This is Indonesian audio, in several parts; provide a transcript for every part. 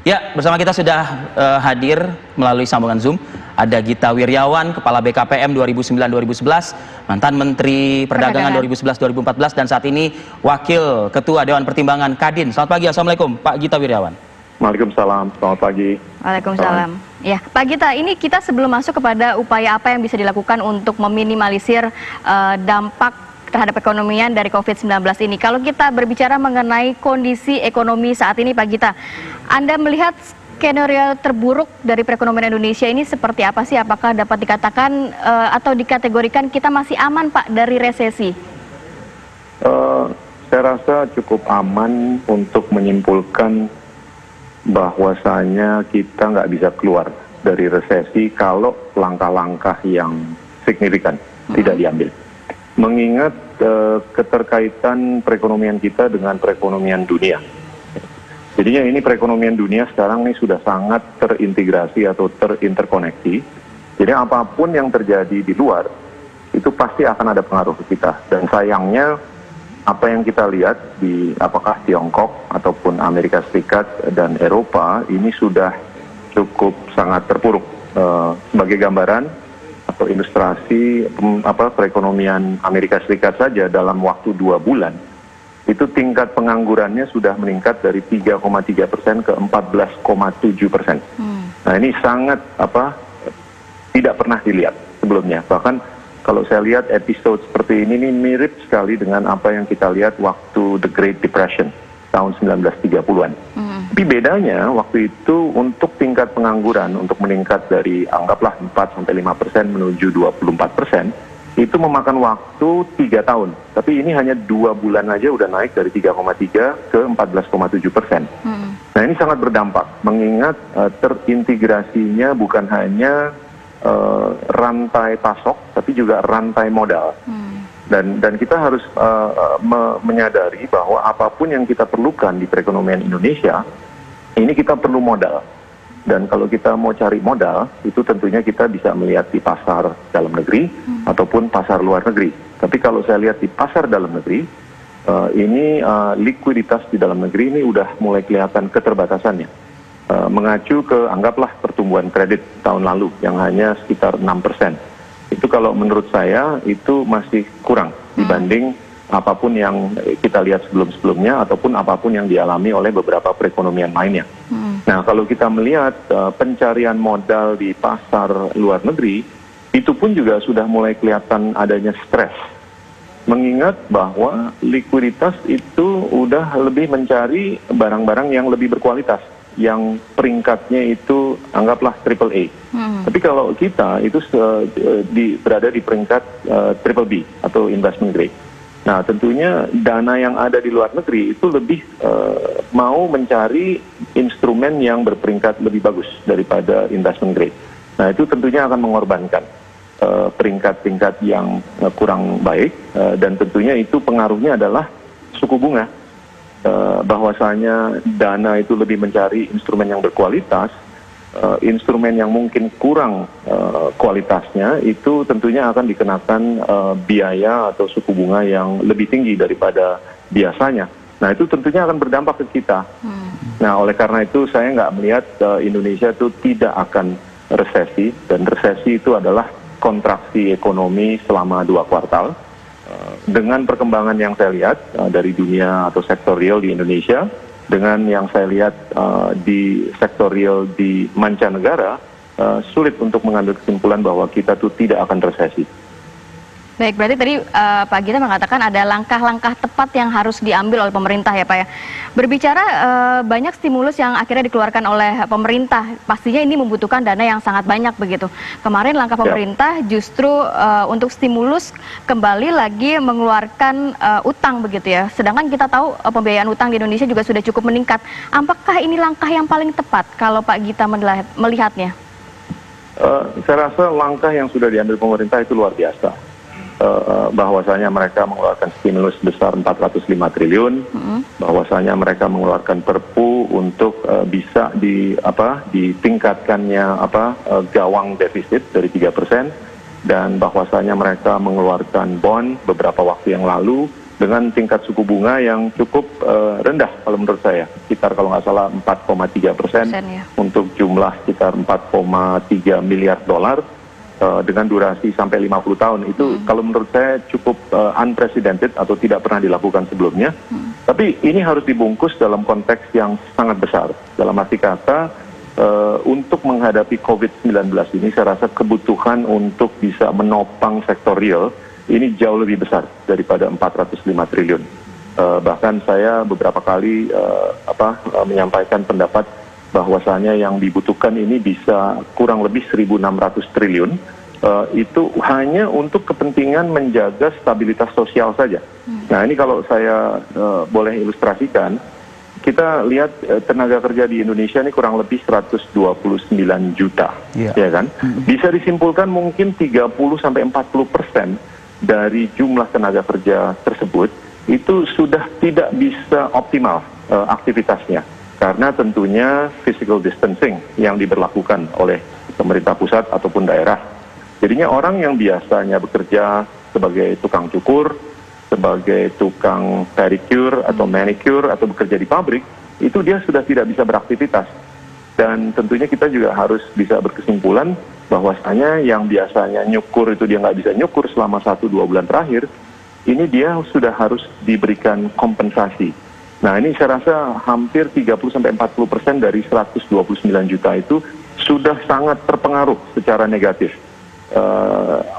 Ya, bersama kita sudah hadir melalui sambungan Zoom. Ada Gita Wirjawan, Kepala BKPM 2009-2011, mantan Menteri Perdagangan 2011-2014, dan saat ini Wakil Ketua Dewan Pertimbangan Kadin. Selamat pagi, Assalamualaikum Pak Gita Wirjawan. Waalaikumsalam, selamat pagi. Waalaikumsalam. Ya, Pak Gita, ini kita sebelum masuk kepada upaya apa yang bisa dilakukan untuk meminimalisir dampak terhadap perekonomian dari COVID-19 ini. Kalau kita berbicara mengenai kondisi ekonomi saat ini, Pak Gita, Anda melihat skenario terburuk dari perekonomian Indonesia ini seperti apa sih? Apakah dapat dikatakan atau dikategorikan kita masih aman, Pak, dari resesi? Saya rasa cukup aman untuk menyimpulkan bahwasanya kita nggak bisa keluar dari resesi kalau langkah-langkah yang signifikan tidak diambil. Mengingat keterkaitan perekonomian kita dengan perekonomian dunia. Jadinya ini perekonomian dunia sekarang ini sudah sangat terintegrasi atau terinterkoneksi. Jadi apapun yang terjadi di luar itu pasti akan ada pengaruh ke kita. Dan sayangnya apa yang kita lihat di apakah Tiongkok ataupun Amerika Serikat dan Eropa ini sudah cukup sangat terpuruk. Sebagai gambaran atau ilustrasi perekonomian Amerika Serikat saja dalam waktu 2 bulan itu tingkat penganggurannya sudah meningkat dari 3,3% ke 14,7%. Nah ini sangat tidak pernah dilihat sebelumnya. Bahkan kalau saya lihat episode seperti ini mirip sekali dengan apa yang kita lihat waktu The Great Depression tahun 1930-an. Tapi bedanya waktu itu untuk tingkat pengangguran untuk meningkat dari anggaplah 4-5% menuju 24%, itu memakan waktu 3 tahun. Tapi ini hanya 2 bulan aja udah naik dari 3,3 ke 14,7%. Nah ini sangat berdampak, mengingat terintegrasinya bukan hanya rantai pasok, tapi juga rantai modal. Dan kita harus menyadari bahwa apapun yang kita perlukan di perekonomian Indonesia, ini kita perlu modal. Dan kalau kita mau cari modal, itu tentunya kita bisa melihat di pasar dalam negeri ataupun pasar luar negeri. Tapi kalau saya lihat di pasar dalam negeri, ini likuiditas di dalam negeri ini udah mulai kelihatan keterbatasannya. Mengacu ke anggaplah pertumbuhan kredit tahun lalu yang hanya sekitar 6%. Itu kalau menurut saya itu masih kurang dibanding apapun yang kita lihat sebelum-sebelumnya ataupun apapun yang dialami oleh beberapa perekonomian lainnya. Nah kalau kita melihat pencarian modal di pasar luar negeri, itu pun juga sudah mulai kelihatan adanya stres. Mengingat bahwa likuiditas itu udah lebih mencari barang-barang yang lebih berkualitas, yang peringkatnya itu anggaplah AAA. Tapi kalau kita itu berada di peringkat triple B atau investment grade. Nah tentunya dana yang ada di luar negeri itu lebih mau mencari instrumen yang berperingkat lebih bagus daripada investment grade. Nah itu tentunya akan mengorbankan peringkat-peringkat yang kurang baik, dan tentunya itu pengaruhnya adalah suku bunga. Bahwasanya dana itu lebih mencari instrumen yang berkualitas, instrumen yang mungkin kurang kualitasnya itu tentunya akan dikenakan biaya atau suku bunga yang lebih tinggi daripada biasanya. Nah itu tentunya akan berdampak ke kita. Nah oleh karena itu saya nggak melihat Indonesia itu tidak akan resesi, dan resesi itu adalah kontraksi ekonomi selama 2 kuartal. Dengan perkembangan yang saya lihat dari dunia atau sektor real di Indonesia, dengan yang saya lihat di sektor real di mancanegara, sulit untuk mengambil kesimpulan bahwa kita tuh tidak akan resesi. Baik, berarti tadi Pak Gita mengatakan ada langkah-langkah tepat yang harus diambil oleh pemerintah ya Pak ya. Berbicara banyak stimulus yang akhirnya dikeluarkan oleh pemerintah, pastinya ini membutuhkan dana yang sangat banyak begitu. Kemarin langkah pemerintah justru untuk stimulus kembali lagi mengeluarkan utang begitu ya. Sedangkan kita tahu pembiayaan utang di Indonesia juga sudah cukup meningkat. Apakah ini langkah yang paling tepat kalau Pak Gita melihatnya? Saya rasa langkah yang sudah diambil pemerintah itu luar biasa. Bahwasanya mereka mengeluarkan stimulus besar 405 triliun, bahwasanya mereka mengeluarkan perpu untuk bisa ditingkatkannya gawang defisit dari 3%, dan bahwasanya mereka mengeluarkan bond beberapa waktu yang lalu dengan tingkat suku bunga yang cukup rendah kalau menurut saya, sekitar kalau nggak salah 4,3% ya. untuk jumlah sekitar 4,3 miliar dolar dengan durasi sampai 50 tahun. Itu kalau menurut saya cukup unprecedented atau tidak pernah dilakukan sebelumnya. Tapi ini harus dibungkus dalam konteks yang sangat besar. Dalam arti kata, untuk menghadapi COVID-19 ini, saya rasa kebutuhan untuk bisa menopang sektor real ini jauh lebih besar daripada 405 triliun. Bahkan saya beberapa kali menyampaikan pendapat bahwasanya yang dibutuhkan ini bisa kurang lebih 1.600 triliun, itu hanya untuk kepentingan menjaga stabilitas sosial saja. Nah ini kalau saya boleh ilustrasikan, kita lihat tenaga kerja di Indonesia ini kurang lebih 129 juta, ya kan? Bisa disimpulkan mungkin 30-40% dari jumlah tenaga kerja tersebut itu sudah tidak bisa optimal aktivitasnya, karena tentunya physical distancing yang diberlakukan oleh pemerintah pusat ataupun daerah. Jadinya orang yang biasanya bekerja sebagai tukang cukur, sebagai tukang pedicure atau manicure atau bekerja di pabrik, itu dia sudah tidak bisa beraktivitas. Dan tentunya kita juga harus bisa berkesimpulan bahwasanya yang biasanya nyukur itu dia nggak bisa nyukur selama 1-2 bulan terakhir, ini dia sudah harus diberikan kompensasi. Nah ini saya rasa hampir 30-40% dari 129 juta itu sudah sangat terpengaruh secara negatif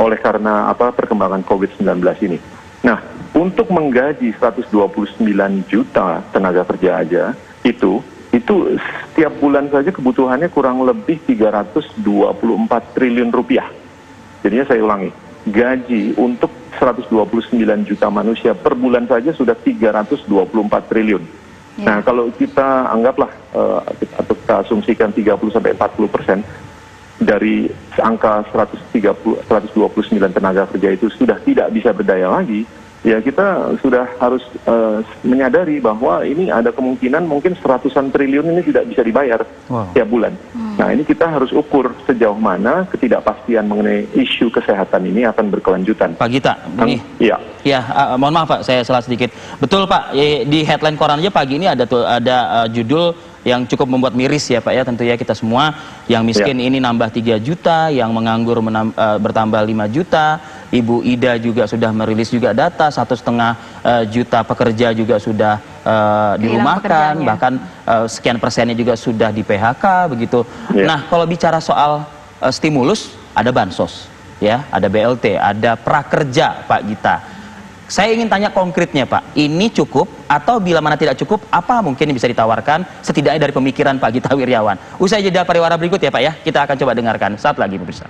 oleh karena perkembangan COVID-19 ini. Nah, untuk menggaji 129 juta tenaga kerja aja, itu setiap bulan saja kebutuhannya kurang lebih 324 triliun rupiah. Jadinya saya ulangi, gaji untuk 129 juta manusia per bulan saja sudah 324 triliun. Nah, kalau kita anggaplah atau kita asumsikan 30-40% dari angka 129 tenaga kerja itu sudah tidak bisa berdaya lagi, ya kita sudah harus menyadari bahwa ini ada kemungkinan mungkin 100-an triliun ini tidak bisa dibayar tiap bulan. Nah ini kita harus ukur sejauh mana ketidakpastian mengenai isu kesehatan ini akan berkelanjutan. Pak Gita, ini mohon maaf Pak, saya salah sedikit. Betul Pak, di headline koran aja pagi ini ada judul yang cukup membuat miris ya Pak ya, tentu ya kita semua. Yang miskin ini nambah 3 juta, yang menganggur bertambah 5 juta. Ibu Ida juga sudah merilis juga data 1,5 juta pekerja juga sudah dirumahkan, bahkan sekian persennya juga sudah di PHK begitu. Nah kalau bicara soal stimulus, ada bansos ya, ada BLT, ada prakerja Pak Gita. Saya ingin tanya konkretnya Pak, ini cukup atau bila mana tidak cukup, apa mungkin yang bisa ditawarkan setidaknya dari pemikiran Pak Gita Wirjawan? Usai jeda pariwara berikut ya Pak ya, kita akan coba dengarkan saat lagi pemirsa.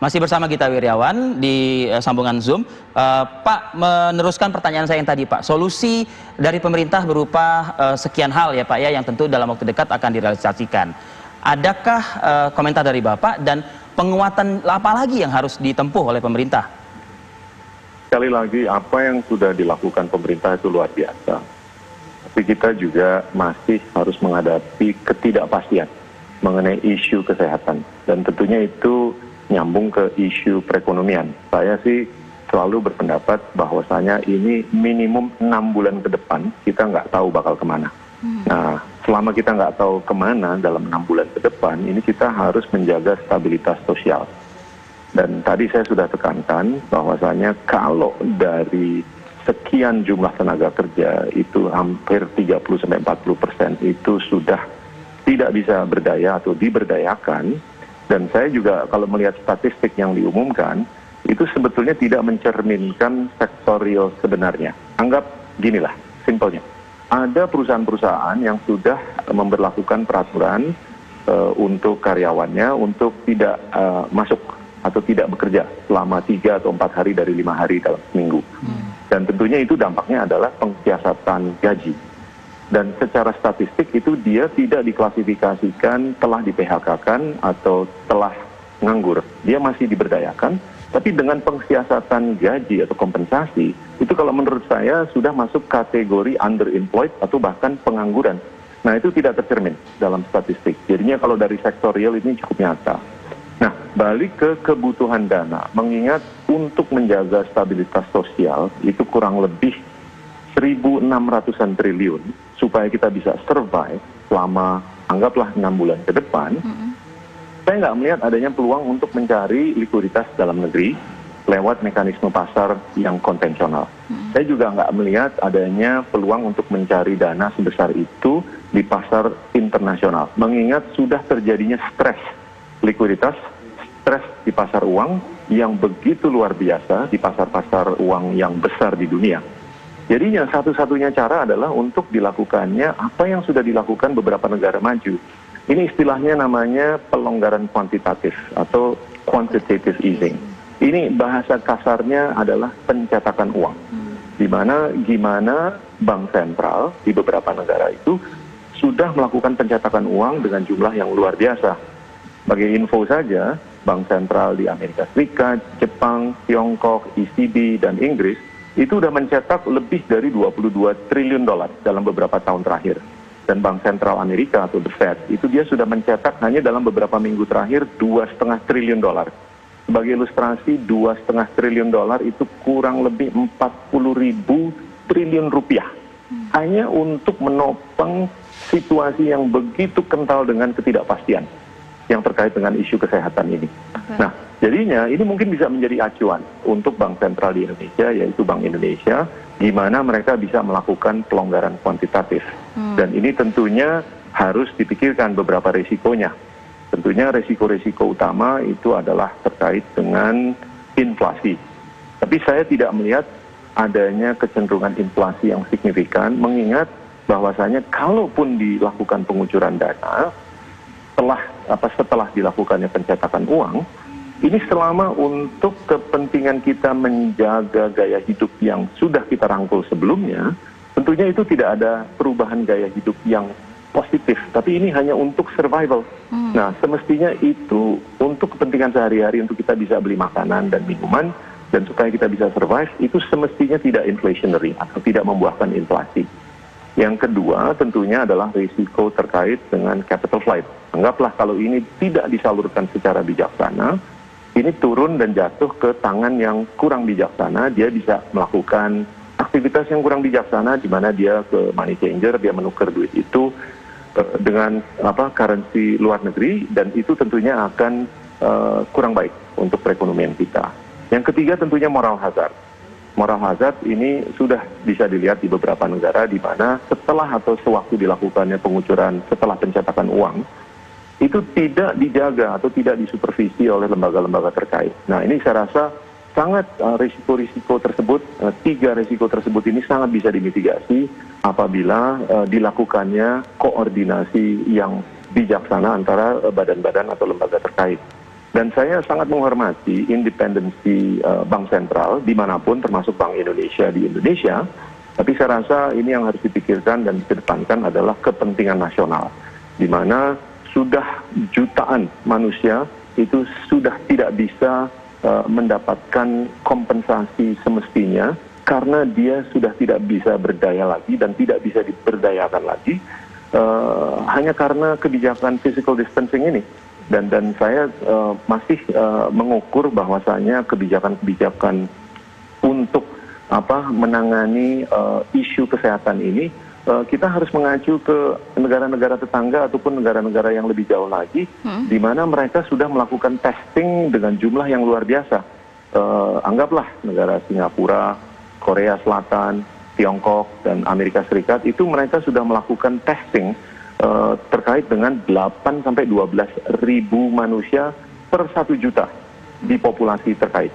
Masih bersama Gita Wirjawan di sambungan Zoom. Pak, meneruskan pertanyaan saya yang tadi Pak, solusi dari pemerintah berupa sekian hal ya Pak ya, yang tentu dalam waktu dekat akan direalisasikan. Adakah komentar dari Bapak dan penguatan apa lagi yang harus ditempuh oleh pemerintah? Sekali lagi, apa yang sudah dilakukan pemerintah itu luar biasa. Tapi kita juga masih harus menghadapi ketidakpastian mengenai isu kesehatan. Dan tentunya itu nyambung ke isu perekonomian. Saya sih selalu berpendapat bahwasanya ini minimum 6 bulan ke depan kita nggak tahu bakal kemana. Nah, selama kita nggak tahu kemana dalam 6 bulan ke depan, ini kita harus menjaga stabilitas sosial. Dan tadi saya sudah tekankan bahwasanya kalau dari sekian jumlah tenaga kerja itu hampir 30-40% itu sudah tidak bisa berdaya atau diberdayakan. Dan saya juga kalau melihat statistik yang diumumkan, itu sebetulnya tidak mencerminkan sektor real sebenarnya. Anggap ginilah, simpelnya. Ada perusahaan-perusahaan yang sudah memberlakukan peraturan untuk karyawannya untuk tidak masuk atau tidak bekerja selama 3 atau 4 hari dari 5 hari dalam seminggu. Dan tentunya itu dampaknya adalah pengsiasatan gaji. Dan secara statistik itu dia tidak diklasifikasikan telah di-PHK-kan atau telah nganggur. Dia masih diberdayakan, tapi dengan pengsiasatan gaji atau kompensasi, itu kalau menurut saya sudah masuk kategori underemployed atau bahkan pengangguran. Nah itu tidak tercermin dalam statistik. Jadinya kalau dari sektor real ini cukup nyata. Nah balik ke kebutuhan dana, mengingat untuk menjaga stabilitas sosial itu kurang lebih 1.600-an triliun supaya kita bisa survive selama anggaplah 6 bulan ke depan. Saya nggak melihat adanya peluang untuk mencari likuiditas dalam negeri lewat mekanisme pasar yang konvensional. Saya juga nggak melihat adanya peluang untuk mencari dana sebesar itu di pasar internasional, mengingat sudah terjadinya stres likuiditas, stres di pasar uang yang begitu luar biasa di pasar-pasar uang yang besar di dunia. Jadinya satu-satunya cara adalah untuk dilakukannya apa yang sudah dilakukan beberapa negara maju. Ini istilahnya namanya pelonggaran kuantitatif atau quantitative easing. Ini bahasa kasarnya adalah pencetakan uang. Di mana gimana bank sentral di beberapa negara itu sudah melakukan pencetakan uang dengan jumlah yang luar biasa. Sebagai info saja, bank sentral di Amerika Serikat, Jepang, Tiongkok, ECB, dan Inggris itu sudah mencetak lebih dari 22 triliun dolar dalam beberapa tahun terakhir. Dan Bank Sentral Amerika atau The Fed itu dia sudah mencetak hanya dalam beberapa minggu terakhir 2,5 triliun dolar. Sebagai ilustrasi, 2,5 triliun dolar itu kurang lebih 40.000 triliun rupiah. Hanya untuk menopang situasi yang begitu kental dengan ketidakpastian yang terkait dengan isu kesehatan ini. Nah, jadinya ini mungkin bisa menjadi acuan untuk bank sentral di Indonesia, yaitu Bank Indonesia, di mana mereka bisa melakukan pelonggaran kuantitatif. Dan ini tentunya harus dipikirkan beberapa risikonya. Tentunya risiko-risiko utama itu adalah terkait dengan inflasi. Tapi saya tidak melihat adanya kecenderungan inflasi yang signifikan, mengingat bahwasanya kalaupun dilakukan pengucuran dana, setelah dilakukannya pencetakan uang, ini selama untuk kepentingan kita menjaga gaya hidup yang sudah kita rangkul sebelumnya, tentunya itu tidak ada perubahan gaya hidup yang positif, tapi ini hanya untuk survival. Nah, semestinya itu untuk kepentingan sehari-hari, untuk kita bisa beli makanan dan minuman, dan supaya kita bisa survive, itu semestinya tidak inflationary atau tidak membuahkan inflasi. Yang kedua tentunya adalah risiko terkait dengan capital flight. Anggaplah kalau ini tidak disalurkan secara bijaksana, ini turun dan jatuh ke tangan yang kurang bijaksana, dia bisa melakukan aktivitas yang kurang bijaksana, di mana dia ke money changer, dia menukar duit itu dengan currency luar negeri, dan itu tentunya akan kurang baik untuk perekonomian kita. Yang ketiga tentunya moral hazard. Moral hazard ini sudah bisa dilihat di beberapa negara di mana setelah atau sewaktu dilakukannya pengucuran setelah pencetakan uang, itu tidak dijaga atau tidak disupervisi oleh lembaga-lembaga terkait. Nah, ini saya rasa sangat risiko-risiko tersebut, 3 risiko tersebut ini sangat bisa dimitigasi apabila dilakukannya koordinasi yang bijaksana antara badan-badan atau lembaga terkait. Dan saya sangat menghormati independensi bank sentral dimanapun, termasuk Bank Indonesia di Indonesia, tapi saya rasa ini yang harus dipikirkan dan dikedepankan adalah kepentingan nasional, di mana sudah jutaan manusia itu sudah tidak bisa mendapatkan kompensasi semestinya karena dia sudah tidak bisa berdaya lagi dan tidak bisa diberdayakan lagi hanya karena kebijakan physical distancing ini. Dan saya masih mengukur bahwasanya kebijakan-kebijakan untuk menangani isu kesehatan ini, kita harus mengacu ke negara-negara tetangga ataupun negara-negara yang lebih jauh lagi, di mana mereka sudah melakukan testing dengan jumlah yang luar biasa. Anggaplah negara Singapura, Korea Selatan, Tiongkok, dan Amerika Serikat, itu mereka sudah melakukan testing terkait dengan 8 sampai 12 ribu manusia per 1 juta di populasi terkait.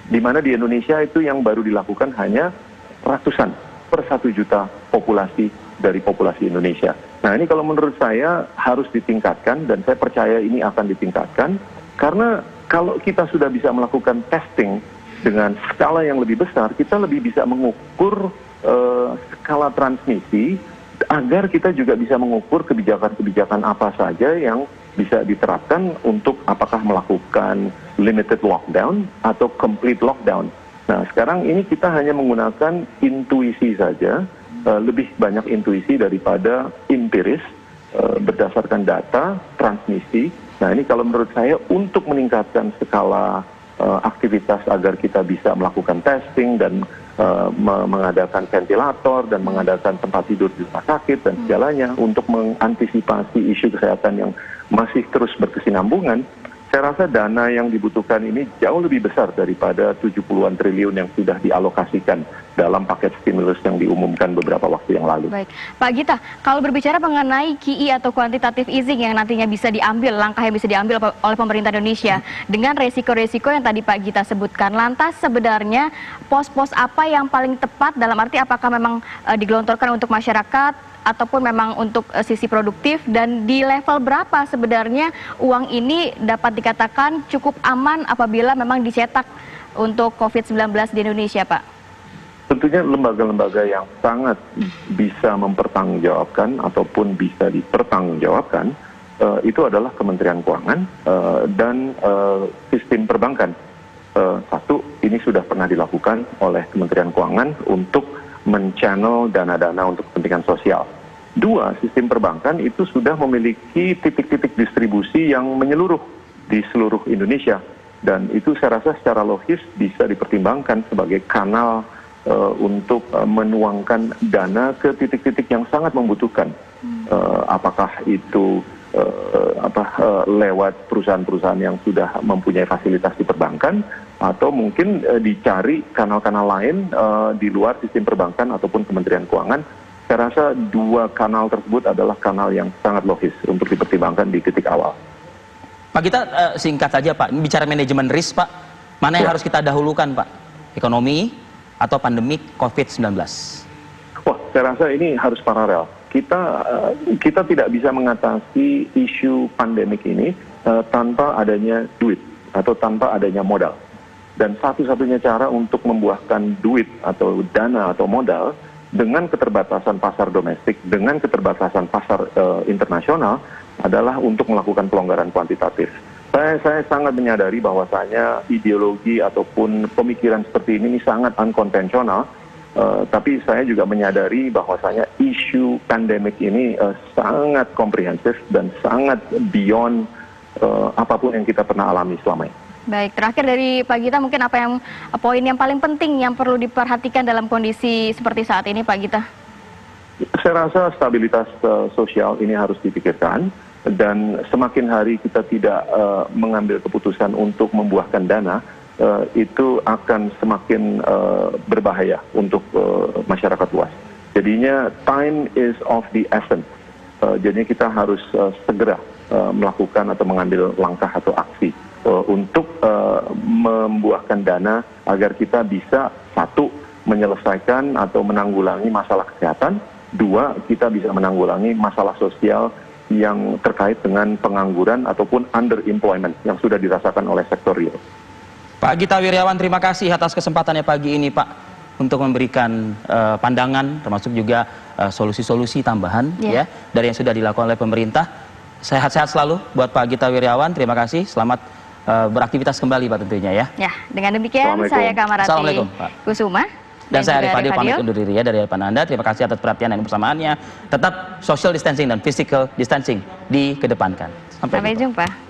Di mana di Indonesia itu yang baru dilakukan hanya ratusan per 1 juta populasi dari populasi Indonesia. Nah, ini kalau menurut saya harus ditingkatkan, dan saya percaya ini akan ditingkatkan, karena kalau kita sudah bisa melakukan testing dengan skala yang lebih besar, kita lebih bisa mengukur skala transmisi, agar kita juga bisa mengukur kebijakan-kebijakan apa saja yang bisa diterapkan untuk apakah melakukan limited lockdown atau complete lockdown. Nah, sekarang ini kita hanya menggunakan intuisi saja, lebih banyak intuisi daripada empiris, berdasarkan data, transmisi, Nah ini kalau menurut saya untuk meningkatkan skala aktivitas agar kita bisa melakukan testing dan mengadakan ventilator dan mengadakan tempat tidur di rumah sakit dan segalanya untuk mengantisipasi isu kesehatan yang masih terus berkesinambungan, saya rasa dana yang dibutuhkan ini jauh lebih besar daripada 70-an triliun yang sudah dialokasikan dalam paket stimulus yang diumumkan beberapa waktu yang lalu. Baik, Pak Gita, kalau berbicara mengenai QE atau quantitative easing yang nantinya bisa diambil, langkah yang bisa diambil oleh pemerintah Indonesia dengan resiko-resiko yang tadi Pak Gita sebutkan, lantas sebenarnya pos-pos apa yang paling tepat dalam arti apakah memang digelontorkan untuk masyarakat ataupun memang untuk sisi produktif, dan di level berapa sebenarnya uang ini dapat dikatakan cukup aman apabila memang dicetak untuk COVID-19 di Indonesia, Pak? Tentunya lembaga-lembaga yang sangat bisa mempertanggungjawabkan ataupun bisa dipertanggungjawabkan itu adalah Kementerian Keuangan dan sistem perbankan. Satu, ini sudah pernah dilakukan oleh Kementerian Keuangan untuk men-channel dana-dana untuk kepentingan sosial. Dua, sistem perbankan itu sudah memiliki titik-titik distribusi yang menyeluruh di seluruh Indonesia. Dan itu saya rasa secara logis bisa dipertimbangkan sebagai kanal untuk menuangkan dana ke titik-titik yang sangat membutuhkan. Apakah itu lewat perusahaan-perusahaan yang sudah mempunyai fasilitas di perbankan, atau mungkin dicari kanal-kanal lain di luar sistem perbankan ataupun Kementerian Keuangan. Saya rasa dua kanal tersebut adalah kanal yang sangat logis untuk dipertimbangkan di titik awal. Pak Gita, singkat saja Pak, bicara manajemen risk Pak, mana yang harus kita dahulukan Pak? Ekonomi atau pandemik COVID-19? Wah, saya rasa ini harus paralel. Kita tidak bisa mengatasi isu pandemik ini tanpa adanya duit atau tanpa adanya modal. Dan satu-satunya cara untuk membuahkan duit atau dana atau modal dengan keterbatasan pasar domestik, dengan keterbatasan pasar internasional adalah untuk melakukan pelonggaran kuantitatif. Saya sangat menyadari bahwasanya ideologi ataupun pemikiran seperti ini sangat unkonvensional, tapi saya juga menyadari bahwasanya isu pandemik ini sangat komprehensif dan sangat beyond apapun yang kita pernah alami selama ini. Baik, terakhir dari Pak Gita, mungkin apa yang poin yang paling penting yang perlu diperhatikan dalam kondisi seperti saat ini, Pak Gita? Saya rasa stabilitas sosial ini harus dipikirkan, dan semakin hari kita tidak mengambil keputusan untuk membuahkan dana, itu akan semakin berbahaya untuk masyarakat luas. Jadinya time is of the essence. Jadinya kita harus segera melakukan atau mengambil langkah atau aksi untuk membuahkan dana agar kita bisa, satu, menyelesaikan atau menanggulangi masalah kesehatan, dua, kita bisa menanggulangi masalah sosial yang terkait dengan pengangguran ataupun underemployment yang sudah dirasakan oleh sektor real. Pak Gita Wirjawan, terima kasih atas kesempatannya pagi ini Pak, untuk memberikan pandangan termasuk juga solusi-solusi tambahan ya dari yang sudah dilakukan oleh pemerintah. Sehat-sehat selalu buat Pak Gita Wirjawan, terima kasih, selamat beraktivitas kembali Pak tentunya ya. Ya, dengan demikian saya Kamarati Kusuma dan saya Arif Fadil pamit undur diri ya dari hadapan Anda. Terima kasih atas perhatian dan kebersamaannya. Tetap social distancing dan physical distancing dikedepankan. Sampai jumpa.